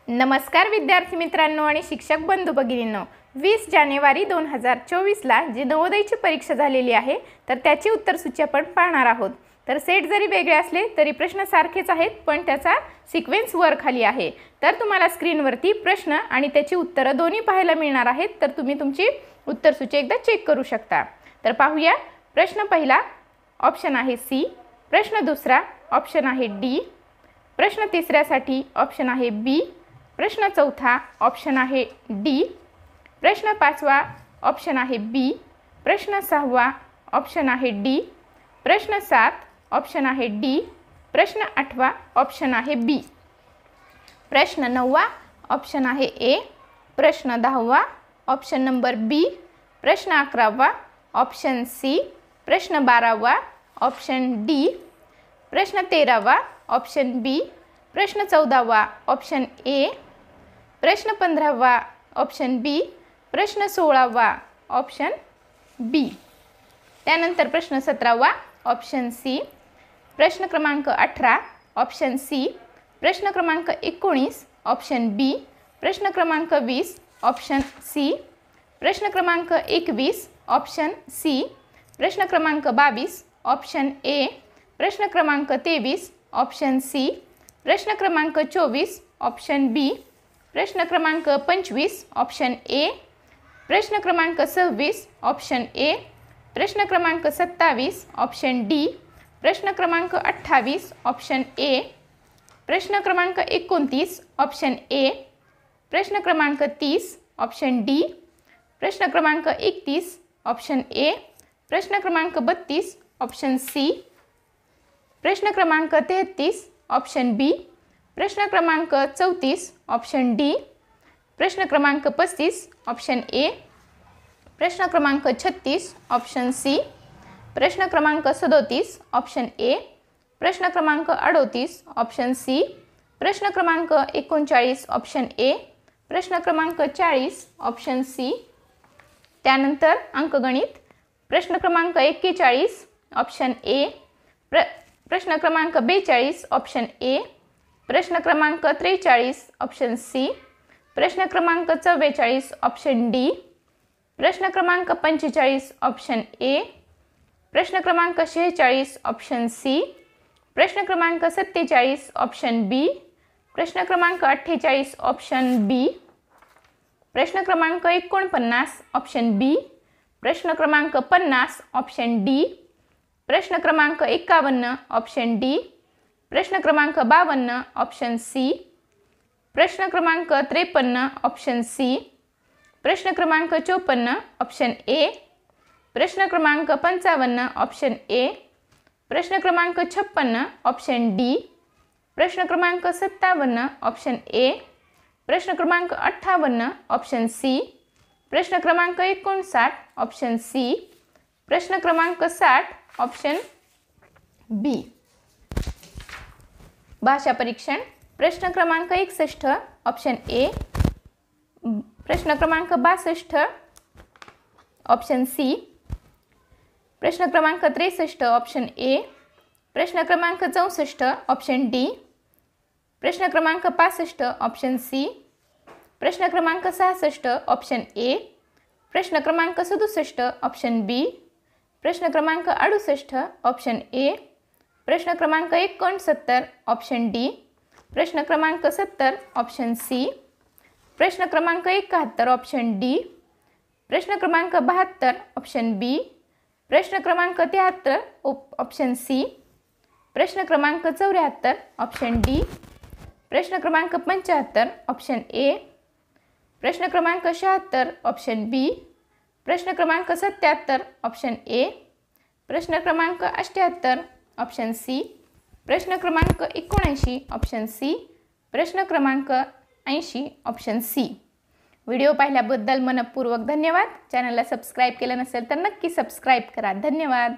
नमस्कार विद्यार्थी मित्रांनो आणि शिक्षक बंधू भगिनींनो, 20 जानेवारी 2024ला जी नवोदयची परीक्षा झालेली आहे तर त्याची उत्तरसूची आपण पाहणार आहोत। तर सेट जरी वेगळे असले तरी प्रश्न सारखेच आहेत, पण त्याचा सिक्वेन्स वर खाली आहे। तर तुम्हाला स्क्रीनवरती प्रश्न आणि त्याची उत्तरे दोन्ही पाहायला मिळणार आहेत, तर तुम्ही तुमची उत्तरसूची एकदा चेक करू शकता। तर पाहूया। प्रश्न पहिला ऑप्शन आहे सी, प्रश्न दुसरा ऑप्शन आहे डी, प्रश्न तिसऱ्यासाठी ऑप्शन आहे बी, प्रश्न चौथा ऑप्शन आहे डी, प्रश्न पाचवा ऑप्शन आहे बी, प्रश्न सहावा ऑप्शन आहे डी, प्रश्न 7 ऑप्शन आहे डी, प्रश्न 8वा ऑप्शन आहे बी, प्रश्न 9वा ऑप्शन आहे ए, प्रश्न 10वा ऑप्शन नंबर बी, प्रश्न 11वा ऑप्शन सी, प्रश्न 12वा ऑप्शन डी, प्रश्न 13वा ऑप्शन बी, प्रश्न 14वा ऑप्शन ए, प्रश्न 15वा ऑप्शन बी, प्रश्न 16वा ऑप्शन बी, त्यानंतर प्रश्न 17वा ऑप्शन सी, प्रश्न क्रमांक 18 ऑप्शन सी, प्रश्न क्रमांक 19 ऑप्शन बी, प्रश्न क्रमांक 20 ऑप्शन सी, प्रश्न क्रमांक 21 ऑप्शन सी, प्रश्न क्रमांक 22 ऑप्शन ए, प्रश्न क्रमांक 23 ऑप्शन सी, प्रश्न क्रमांक 24 ऑप्शन बी, प्रश्न क्रमांक 25 ऑप्शन ए, प्रश्न क्रमांक 26 ऑप्शन ए, प्रश्न क्रमांक 27 ऑप्शन डी, प्रश्न क्रमांक 28 ऑप्शन ए, प्रश्न क्रमांक 29 ऑप्शन ए, प्रश्न क्रमांक 30 ऑप्शन डी, प्रश्न क्रमांक 31 ऑप्शन ए, प्रश्न क्रमांक 32 ऑप्शन सी, प्रश्न क्रमांक 33 ऑप्शन बी, प्रश्न क्रमांक 34 ऑप्शन डी, प्रश्न क्रमांक 35 ऑप्शन ए, प्रश्न क्रमांक 36 ऑप्शन सी, प्रश्न क्रमांक 37 ऑप्शन ए, प्रश्न क्रमांक 38 ऑप्शन सी, प्रश्न क्रमांक 39 ऑप्शन ए, प्रश्न क्रमांक 40 ऑप्शन सी, त्यानंतर अंकगणित प्रश्न क्रमांक 41 ऑप्शन ए, प्रश्न क्रमांक 42 ऑप्शन ए, प्रश्न क्रमांक 43 ऑप्शन सी, प्रश्न क्रमांक 44 ऑप्शन डी, प्रश्न क्रमांक 45 ऑप्शन ए, प्रश्न क्रमांक 46 ऑप्शन सी, प्रश्न क्रमांक 47 ऑप्शन बी, प्रश्न क्रमांक 48 ऑप्शन बी, प्रश्न क्रमांक 49 ऑप्शन बी, प्रश्न क्रमांक 50 ऑप्शन डी, प्रश्न क्रमांक 51 ऑप्शन डी, प्रश्न क्रमांक 52 ऑप्शन सी, प्रश्न क्रमांक 53 ऑप्शन सी, प्रश्न क्रमांक 54 ऑप्शन ए, प्रश्न क्रमांक 55 ऑप्शन ए, प्रश्न क्रमांक 56 ऑप्शन डी, प्रश्न क्रमांक 57 ऑप्शन ए, प्रश्न क्रमांक 58 ऑप्शन सी, प्रश्न क्रमांक 59 ऑप्शन सी, प्रश्न क्रमांक 60 ऑप्शन बी। भाषा परीक्षण प्रश्न क्रमांक 61 ऑप्शन ए, प्रश्न क्रमांक 62 ऑप्शन सी, प्रश्न क्रमांक 63 ऑप्शन ए, प्रश्न क्रमांक 64 ऑप्शन डी, प्रश्न क्रमांक 65 ऑप्शन सी, प्रश्न क्रमांक 66 ऑप्शन ए, प्रश्न क्रमांक 67 ऑप्शन बी, प्रश्न क्रमांक 68 ऑप्शन ए, प्रश्न क्रमांक 69 ऑप्शन डी, प्रश्न क्रमांक 70 ऑप्शन सी, प्रश्न क्रमांक 71 ऑप्शन डी, प्रश्न क्रमांक 72 ऑप्शन बी, प्रश्न क्रमांक 73 ऑप्शन सी, प्रश्न क्रमांक 74 ऑप्शन डी, प्रश्न क्रमांक 75 ऑप्शन ए, प्रश्न क्रमांक 76 ऑप्शन बी, प्रश्न क्रमांक 77 ऑप्शन ए, प्रश्न क्रमांक 78 ऑप्शन सी, प्रश्न क्रमांक 79 ऑप्शन सी, प्रश्न क्रमांक 80 ऑप्शन सी। व्हिडिओ पाहिल्याबद्दल मनपूर्वक धन्यवाद। चॅनलला सबस्क्राईब केलं नसेल तर नक्की सबस्क्राईब करा। धन्यवाद।